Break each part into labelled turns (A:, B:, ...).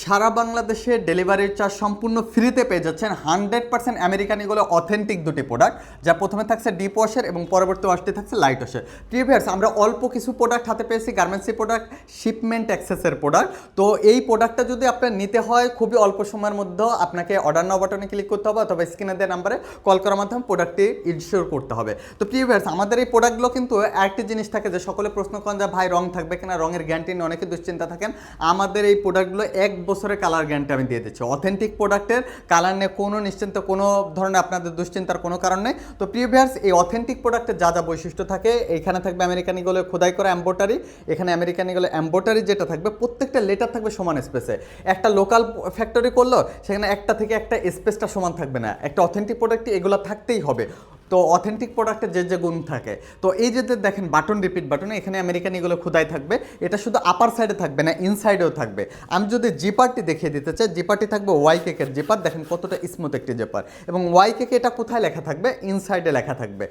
A: সারা বাংলাদেশে delivery charge সম্পূর্ণ ফ্রিতে পেয়ে যাচ্ছেন 100% আমেরিকান এগুলো অথেন্টিক দুটি প্রোডাক্ট, যা প্রথমে থাকছে ডিপ ওয়াশের এবং পরবর্তী ওয়াশটি থাকছে লাইট ওয়াশের। প্রিভিয়ার্স আমরা অল্প কিছু প্রোডাক্ট হাতে পেয়েছি, গার্মেন্টসি প্রোডাক্ট, শিপমেন্ট অ্যাক্সেসের প্রোডাক্ট। তো এই প্রোডাক্টটা যদি আপনার নিতে হয় খুবই অল্প সময়ের মধ্যে আপনাকে অর্ডার নাও বাটনে ক্লিক করতে হবে অথবা স্ক্রিনে দেওয়া নাম্বারে কল করার মাধ্যমে প্রোডাক্টটি ইনশিওর করতে হবে। তো প্রিভিয়ার্স আমাদের এই প্রোডাক্টগুলো কিন্তু একটি জিনিস থাকে যে সকলে প্রশ্ন করেন যে ভাই রং থাকবে কিনা, রঙের গ্যারান্টি নিয়ে অনেকে দুশ্চিন্তা থাকেন। আমাদের এই প্রোডাক্টগুলো 1 বছরের কালার গ্যারান্টি আমি দিয়ে দিচ্ছি। অথেন্টিক প্রোডাক্টের কালার নিয়ে কোনো নিশ্চিন্ত কোনো ধরনের আপনাদের দুশ্চিন্তার কোনো কারণ নেই। তো প্রিভিয়ার্স এই অথেন্টিক প্রোডাক্টের যা যা বৈশিষ্ট্য থাকে, এইখানে থাকবে আমেরিকান ইগলে খোদাই করা এম্বোটারি, এখানে আমেরিকান ইগলে এম্বোটারি যেটা থাকবে প্রত্যেকটা লেটার থাকবে সমান স্পেসে। একটা লোকাল ফ্যাক্টরি করলো সেখানে একটা থেকে একটা স্পেসটা সমান থাকবে না, একটা অথেন্টিক প্রোডাক্টই এগুলো থাকতেই হবে। তো অথেন্টিক প্রোডাক্টের যে যে গুণ থাকে, তো এই যে দেখেন বাটন, রিপিট বাটনে এখানে আমেরিকান এগুলো খোদাই থাকবে। এটা শুধু আপার সাইডে থাকবে না, ইনসাইডেও থাকবে। আমি যদি জিপারটি দেখিয়ে দিতে চাই, জিপারটি থাকবে ওয়াই কেকের জিপার, দেখেন কতটা স্মুথ একটি জিপার। এবং ওয়াই কেকে এটা কোথায় লেখা থাকবে, ইনসাইডে লেখা থাকবে।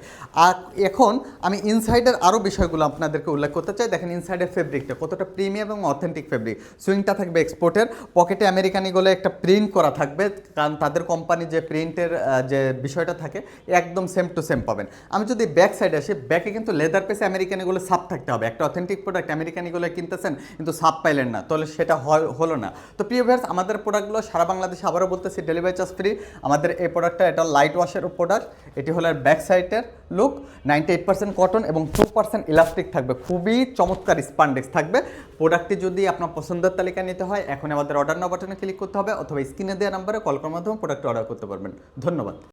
A: আর এখন আমি ইনসাইডের আরও বিষয়গুলো আপনাদেরকে উল্লেখ করতে চাই। দেখেন ইনসাইডের ফেব্রিকটা কতটা প্রিমিয়াম এবং অথেন্টিক ফেব্রিক। সুইংটা থাকবে এক্সপোর্টের, পকেটে আমেরিকান এগুলো একটা প্রিন্ট করা থাকবে, কারণ তাদের কোম্পানি যে প্রিন্টের যে বিষয়টা থাকে একদম সেম টু সেম পাবেন। আমি যদি ব্যাক সাইডে আসি, ব্যাকে কিন্তু লেদার পেসে আমেরিকান এগুলো সাপ থাকতে হবে। একটা অথেন্টিক প্রোডাক্ট আমেরিকান এগুলো কিনতেছেন কিন্তু সাপ পাইলেন না, তাহলে সেটা হলো না। তো প্রিয় ভিউয়ার্স আমাদের প্রোডাক্টগুলো সারা বাংলাদেশে আবারও বলতেছি ডেলিভারি চার্জ ফ্রি। আমাদের এই প্রোডাক্টটা এটা লাইট ওয়াশের প্রোডাক্ট। এটি হলো ব্যাক সাইডের লুক, 98% কটন এবং 2% ইলাস্টিক থাকবে, খুবই চমৎকার স্পান্ডেক্স থাকবে। প্রোডাক্টটি যদি আপনার পছন্দের তালিকা নিতে হয় এখন আমাদের অর্ডার নাও বাটনে ক্লিক করতে হবে অথবা স্ক্রিনে দেওয়া নাম্বারে কল করার মাধ্যমে প্রোডাক্ট অর্ডার করতে পারবেন। ধন্যবাদ।